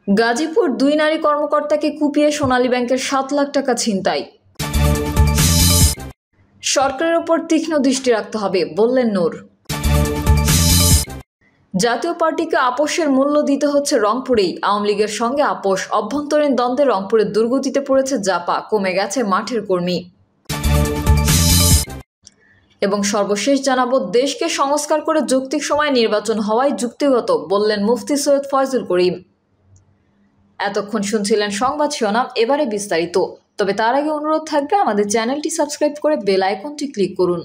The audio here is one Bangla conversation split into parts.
গাজীপুর দুই নারী কর্মকর্তাকে কুপিয়ে সোনালী ব্যাংকের 7 লাখ টাকা ছিনতাই। সরকারের ওপর তীক্ষ্ণ দৃষ্টি রাখতে হবে বললেন নূর। জাতীয় পার্টিকে আপোষের মূল্য দিতে হচ্ছে রংপুরেই, আওয়ামী লীগের সঙ্গে আপোষ, অভ্যন্তরীণ দ্বন্দ্বে রংপুরের দুর্গতিতে পড়েছে জাপা, কমে গেছে মাঠের কর্মী। এবং সর্বশেষ জানাবো, দেশকে সংস্কার করে যৌক্তিক সময়ে নির্বাচন হওয়াই যুক্তিগত বললেন মুফতি সৈয়দ ফয়জুল করিম। এতক্ষণ শুনছিলেন সংবাদ শিরোনাম, এবারে বিস্তারিত। তবে তার আগে অনুরোধ থাকবে আমাদের চ্যানেলটি সাবস্ক্রাইব করে বেল আইকনটি ক্লিক করুন।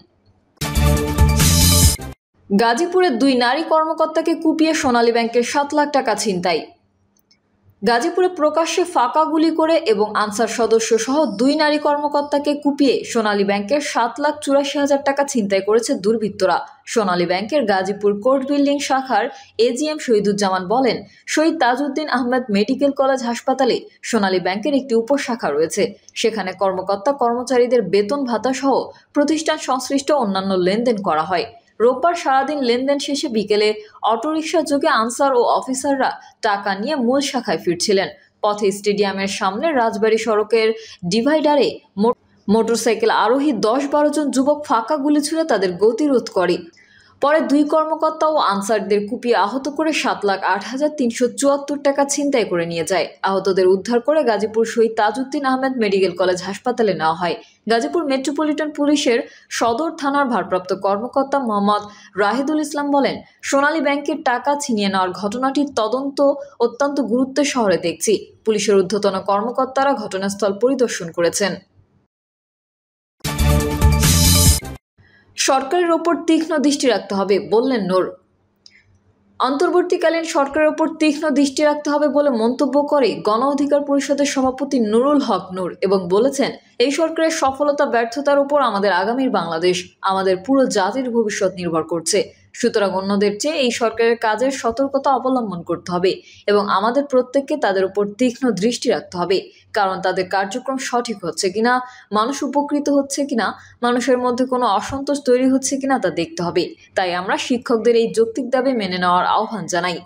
গাজীপুরে দুই নারী কর্মকর্তাকে কুপিয়ে সোনালী ব্যাংকের 7 লাখ টাকা ছিনতাই। গাজীপুরে প্রকাশ্যে ফাঁকা গুলি করে এবং আনসার সদস্য সহ দুই নারী কর্মকর্তাকে কুপিয়ে সোনালী ব্যাংকের 7,84,000 টাকা ছিনতাই করেছে দুর্বৃত্তরা। সোনালী ব্যাংকের গাজীপুর কোর্ট বিল্ডিং শাখার এজিএম শহীদুজ্জামান বলেন, শহীদ তাজউদ্দিন আহমেদ মেডিকেল কলেজ হাসপাতালে সোনালী ব্যাংকের একটি উপশাখা রয়েছে। সেখানে কর্মকর্তা কর্মচারীদের বেতন ভাতা সহ প্রতিষ্ঠান সংশ্লিষ্ট অন্যান্য লেনদেন করা হয়। রোববার সারাদিন লেনদেন শেষে বিকেলে অটোরিকশা যোগে আনসার ও অফিসাররা টাকা নিয়ে মূল শাখায় ফিরছিলেন। পথে স্টেডিয়ামের সামনে রাজবাড়ী সড়কের ডিভাইডারে মোটরসাইকেল আরোহী 10-12 জন যুবক ফাঁকা গুলি ছুড়ে তাদের গতিরোধ করে। পরে দুই কর্মকর্তা ও আনসারদের কুপিয়ে আহত করে 7,08,374 টাকা ছিনতাই করে নিয়ে যায়। আহতদের উদ্ধার করে গাজীপুর শহীদ তাজউদ্দিন আহমেদ মেডিকেল কলেজ হাসপাতালে নেওয়া হয়। গাজীপুর মেট্রোপলিটন পুলিশের সদর থানার ভারপ্রাপ্ত কর্মকর্তা মোহাম্মদ রাহিদুল ইসলাম বলেন, সোনালী ব্যাংকের টাকা ছিনিয়ে নেওয়ার ঘটনাটির তদন্ত অত্যন্ত গুরুত্বের শহরে দেখছি। পুলিশের ঊর্ধ্বতন কর্মকর্তারা ঘটনাস্থল পরিদর্শন করেছেন। সরকারের ওপর তীক্ষ্ণ দৃষ্টি রাখতে হবে বললেন নূর। অন্তর্বর্তীকালীন সরকারের ওপর তীক্ষ্ণ দৃষ্টি রাখতে হবে বলে মন্তব্য করে গণ অধিকার পরিষদের সভাপতি নুরুল হক নূর এবং বলেছেন, এই সরকারের সফলতা ব্যর্থতার উপর আমাদের আগামীর বাংলাদেশ, আমাদের পুরো জাতির ভবিষ্যৎ নির্ভর করছে। সুতরাং অন্যদের চেয়ে এই সরকারের কাজের সতর্কতা অবলম্বন করতে হবে এবং আমাদের প্রত্যেককে তাদের উপর তীক্ষ্ণ দৃষ্টি রাখতে হবে। কারণ তাদের কার্যক্রম সঠিক হচ্ছে কিনা, মানুষ উপকৃত হচ্ছে কিনা, মানুষের মধ্যে কোনো অসন্তোষ তৈরি হচ্ছে কিনা তা দেখতে হবে। তাই আমরা শিক্ষকদের এই যৌক্তিক দাবি মেনে নেওয়ার আহ্বান জানাই।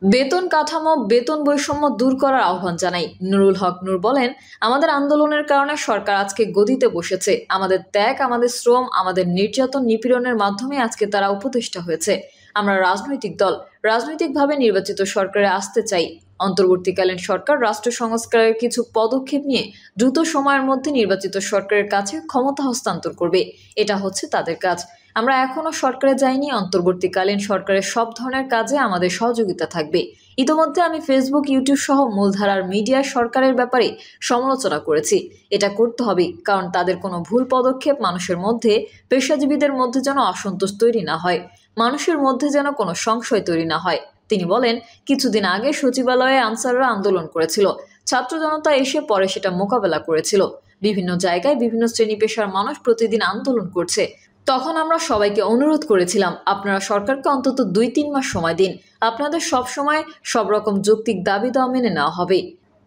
বেতন কাঠামো, বেতন বৈষম্য দূর করার আহ্বান জানাই। নুরুল হক নূর বলেন, আমাদের আন্দোলনের কারণে সরকার আজকে গদিতে বসেছে। আমাদের ত্যাগ, আমাদের শ্রম, আমাদের নির্যাতন নিপীড়নের মাধ্যমে আজকে তারা উপদেষ্টা হয়েছে। আমরা রাজনৈতিক দল, রাজনৈতিকভাবে নির্বাচিত সরকারে আসতে চাই। অন্তর্বর্তীকালীন সরকার রাষ্ট্র সংস্কারের কিছু পদক্ষেপ নিয়ে দ্রুত সময়ের মধ্যে নির্বাচিত সরকারের কাছে ক্ষমতা হস্তান্তর করবে। এটা হচ্ছে তাদের কাজ। আমরা এখনো সরকারে যাইনি। অন্তর্বর্তীকালীন সরকারের সব ধরনের কাজে আমাদের সহযোগিতা থাকবে। ইতোমধ্যে আমি ফেসবুক, ইউটিউব সহ মূলধারার মিডিয়ায় সরকারের ব্যাপারে সমালোচনা করেছি। এটা করতে হবে, কারণ তাদের কোনো ভুল পদক্ষেপ মানুষের মধ্যে, পেশাজীবীদের মধ্যে যেন অসন্তোষ তৈরি না হয়, মানুষের মধ্যে যেন কোনো সংশয় তৈরি না হয়। তিনি বলেন, কিছুদিন আগে সচিবালয়ে আনসাররা আন্দোলন করেছিল। ছাত্র জনতা এসে পরে সেটা মোকাবেলা করেছিল। বিভিন্ন জায়গায় বিভিন্ন শ্রেণী পেশার মানুষ প্রতিদিন আন্দোলন করছে। তখন আমরা সবাইকে অনুরোধ করেছিলাম, আপনারা সরকারকে অন্তত 2-3 মাস সময় দিন। আপনাদের সব সময় সব রকম যৌক্তিক দাবি দেওয়া মেনে নেওয়া হবে।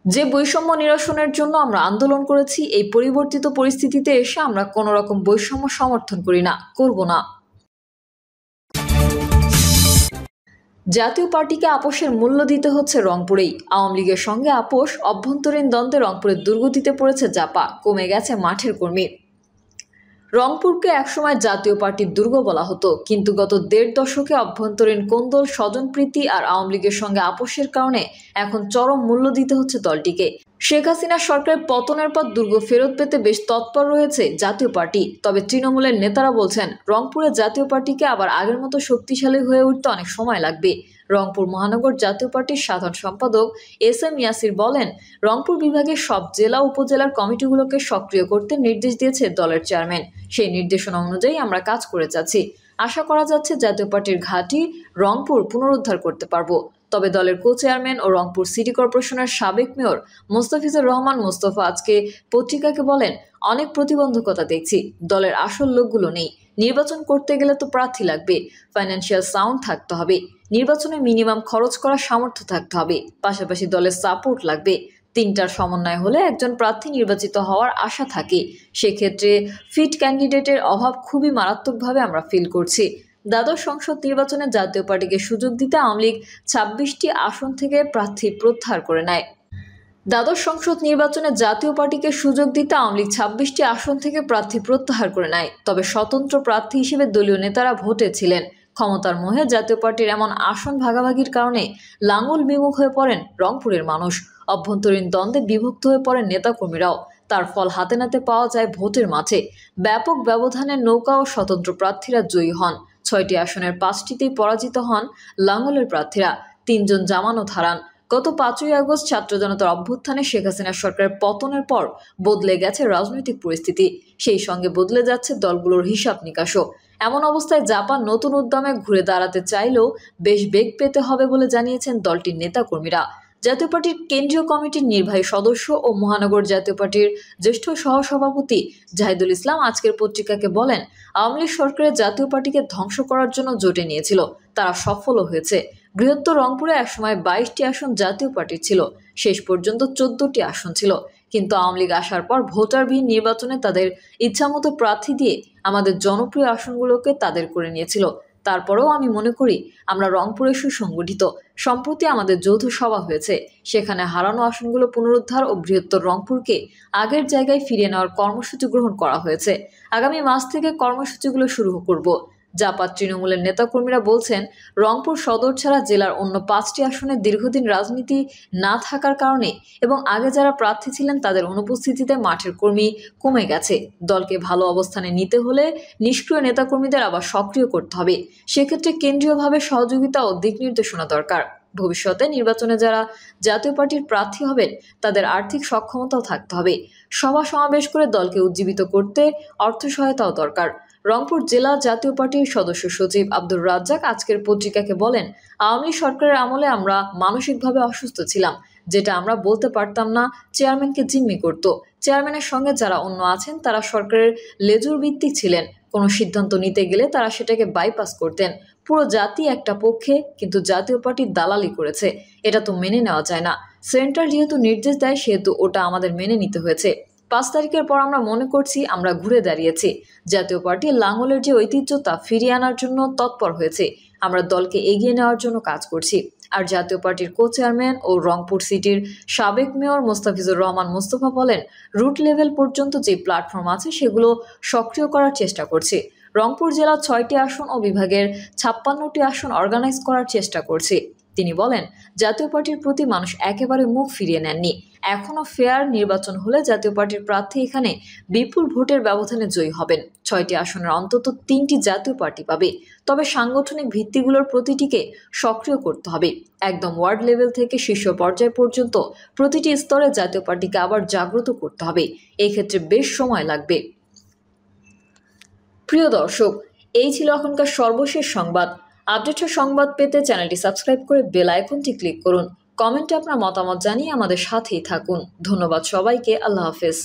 যে বৈষম্য নিরসনের জন্য আমরা আন্দোলন করেছি, এই পরিবর্তিত পরিস্থিতিতে এসে আমরা কোনো রকম বৈষম্য সমর্থন করি না, করব না। জাতীয় পার্টিকে আপোষের মূল্য দিতে হচ্ছে রংপুরেই, আওয়ামী লীগের সঙ্গে আপোষ, অভ্যন্তরীণ দ্বন্দ্বে রংপুরের দুর্গতিতে পড়েছে জাপা, কমে গেছে মাঠের কর্মী। রংপুরকে একসময় জাতীয় পার্টির দুর্গ বলা হতো, কিন্তু গত 1.5 দশকে অভ্যন্তরীণ কোন্দল, স্বজনপ্রীতি আর আওয়ামী লীগের সঙ্গে আপোষের কারণে এখন চরম মূল্য দিতে হচ্ছে দলটিকে। শেখ হাসিনা সরকারের পতনের পর দুর্গ ফেরত পেতে বেশ তৎপর রয়েছে জাতীয় পার্টি। তবে তৃণমূলের নেতারা বলছেন, রংপুরে জাতীয় পার্টিকে আবার আগের মতো শক্তিশালী হয়ে উঠতে অনেক সময় লাগবে। রংপুর মহানগর জাতীয় পার্টির সাধারণ সম্পাদক এস.এম. ইয়াসির বলেন, রংপুর বিভাগের সব জেলা উপজেলার কমিটিগুলোকে সক্রিয় করতে নির্দেশ দিয়েছে দলের চেয়ারম্যান। সেই নির্দেশনা অনুযায়ী আমরা কাজ করে যাচ্ছি। আশা করা যাচ্ছে জাতীয় পার্টির ঘাঁটি রংপুর পুনরুদ্ধার করতে পারব। তবে দলের কো চেয়ারম্যান ও রংপুর সিটি কর্পোরেশনের সাবেক মেয়র মোস্তাফিজুর রহমান মোস্তফা আজকে পত্রিকাকে বলেন, অনেক প্রতিবন্ধকতা দেখছি, দলের আসল লোকগুলো নেই। নির্বাচন করতে গেলে তো প্রার্থী লাগবে, ফাইন্যান্সিয়াল সাউন্ড থাকতে হবে, নির্বাচনে মিনিমাম খরচ করার সামর্থ্য থাকতে হবে, পাশাপাশি দলের সাপোর্ট লাগবে। 3টার সমন্বয় হলে একজন প্রার্থী নির্বাচিত হওয়ার আশা থাকে। সেক্ষেত্রে ফিট ক্যান্ডিডেটের অভাব খুবই মারাত্মকভাবে আমরা ফিল করছি। দ্বাদশ সংসদ নির্বাচনে জাতীয় পার্টিকে সুযোগ দিতে আওয়ামী লীগ 26টি আসন থেকে প্রার্থী প্রত্যাহার করে নেয়। দ্বাদশ সংসদ নির্বাচনে জাতীয় পার্টিকে সুযোগ দিতে আওয়ামী লীগ 26টি আসন থেকে প্রার্থী প্রত্যাহার করে নেয়। তবে স্বতন্ত্র প্রার্থী হিসেবে দলীয় নেতারা ভোটে ছিলেন। ক্ষমতার মোহে জাতীয় পার্টির এমন আসন ভাগাভাগির কারণে লাঙ্গল বিমুখ হয়ে পড়েন রংপুরের মানুষ। অভ্যন্তরীণ দ্বন্দ্বে বিভক্ত হয়ে পড়েন নেতাকর্মীরাও। তার ফল হাতে নাতে পাওয়া যায় ভোটের মাঠে। ব্যাপক ব্যবধানে নৌকা ও স্বতন্ত্র প্রার্থীরা জয়ী হন। 6টি আসনের 5টিতেই পরাজিত হন লাঙ্গলের প্রার্থীরা। 3 জন জামানত হারান। গত 5ই আগস্ট ছাত্র জনতার অভ্যুত্থানে শেখ হাসিনার সরকারের পতনের পর বদলে গেছে রাজনৈতিক পরিস্থিতি। সেই সঙ্গে বদলে যাচ্ছে দলগুলোর হিসাব নিকাশও। এমন অবস্থায় জাপান নতুন উদ্যমে ঘুরে দাঁড়াতে চাইলেও বেশ বেগ পেতে হবে বলে জানিয়েছেন দলটির নেতাকর্মীরা। জাতীয় পার্টির কেন্দ্রীয় কমিটির নির্বাহী সদস্য ও মহানগর জাতীয় পার্টির জ্যেষ্ঠ সহসভাপতি জাহিদুল ইসলাম আজকের পত্রিকাকে বলেন, আওয়ামী লীগ সরকারের জাতীয় পার্টিকে ধ্বংস করার জন্য জোটে নিয়েছিল, তারা সফলও হয়েছে। বৃহত্তর রংপুরে একসময় 22টি আসন জাতীয় পার্টির ছিল, শেষ পর্যন্ত 14টি আসন ছিল। কিন্তু আওয়ামী লীগ আসার পর ভোটারবিহীন নির্বাচনে তাদের ইচ্ছামতো প্রার্থী দিয়ে আমাদের জনপ্রিয় আসনগুলোকে তাদের করে নিয়েছিল। তারপরেও আমি মনে করি আমরা রংপুরে সুসংগঠিত। সম্প্রতি আমাদের যৌথ সভা হয়েছে, সেখানে হারানো আসনগুলো পুনরুদ্ধার ও বৃহত্তর রংপুরকে আগের জায়গায় ফিরিয়ে নেওয়ার কর্মসূচি গ্রহণ করা হয়েছে। আগামী মাস থেকে কর্মসূচিগুলো শুরু করব। জাপাত তৃণমূলের নেতাকর্মীরা বলছেন, রংপুর সদর ছাড়া জেলার অন্য 5টি আসনে দীর্ঘদিন রাজনীতি না থাকার কারণে এবং আগে যারা প্রার্থী ছিলেন তাদের অনুপস্থিতিতে মাঠের কর্মী কমে গেছে। দলকে ভালো অবস্থানে নিতে হলে নিষ্ক্রিয় নেতাকর্মীদের আবার সক্রিয় করতে হবে। সেক্ষেত্রে কেন্দ্রীয়ভাবে সহযোগিতা ও দিক নির্দেশনা দরকার। ভবিষ্যতে নির্বাচনে যারা জাতীয় পার্টির প্রার্থী হবেন তাদের আর্থিক সক্ষমতাও থাকতে হবে। সভা সমাবেশ করে দলকে উজ্জীবিত করতে অর্থ সহায়তাও দরকার। রংপুর জেলা জাতীয় পার্টির সদস্য সচিব আব্দুর রাজ্জাক আজকের পত্রিকাকে বলেন, আওয়ামী সরকারের আমলে আমরা মানসিকভাবে অসুস্থ ছিলাম, যেটা আমরা বলতে পারতাম না, চেয়ারম্যানকে জিম্মি করত। চেয়ারম্যানের সঙ্গে যারা অন্য আছেন তারা সরকারের লেজুর ভিত্তিক ছিলেন। কোনো সিদ্ধান্ত নিতে গেলে তারা সেটাকে বাইপাস করতেন। পুরো জাতি একটা পক্ষে, কিন্তু জাতীয় পার্টি দালালি করেছে। এটা তো মেনে নেওয়া যায় না। সেন্টার যেহেতু নির্দেশ দেয় সেহেতু ওটা আমাদের মেনে নিতে হয়েছে। 5 তারিখের পর আমরা মনে করছি আমরা ঘুরে দাঁড়িয়েছি। জাতীয় পার্টি লাঙ্গলের যে ঐতিহ্য তা ফিরিয়ে আনার জন্য তৎপর হয়েছে। আমরা দলকে এগিয়ে নেওয়ার জন্য কাজ করছি। আর জাতীয় পার্টির কো চেয়ারম্যান ও রংপুর সিটির সাবেক মেয়র মোস্তাফিজুর রহমান মোস্তফা বলেন, রুট লেভেল পর্যন্ত যে প্ল্যাটফর্ম আছে সেগুলো সক্রিয় করার চেষ্টা করছি। রংপুর জেলা 6টি আসন ও বিভাগের 56টি আসন অর্গানাইজ করার চেষ্টা করছি। তিনি বলেন, জাতীয় পার্টির প্রতি মানুষ একেবারে মুখ ফিরিয়ে নেননি। এখনো ফেয়ার নির্বাচন হলে জাতীয় পার্টির প্রার্থী এখানে বিপুল ভোটের ব্যবধানে জয়ী হবেন। 6টি আসনের অন্তত 3টি জাতীয় পার্টি পাবে। তবে সাংগঠনিক ভিত্তিগুলোর প্রতিটিকে সক্রিয় করতে হবে। একদম ওয়ার্ড লেভেল থেকে শীর্ষ পর্যায় পর্যন্ত প্রতিটি স্তরে জাতীয় পার্টিকে আবার জাগ্রত করতে হবে। এই ক্ষেত্রে বেশ সময় লাগবে। প্রিয় দর্শক, এই ছিল এখনকার সর্বশেষ সংবাদ। আপডেটের সংবাদ পেতে চ্যানেলটি সাবস্ক্রাইব করে বেল আইকনটি ক্লিক করুন। কমেন্টে আপনার মতামত জানিয়ে আমাদের সাথেই থাকুন। ধন্যবাদ সবাইকে। আল্লাহ হাফেজ।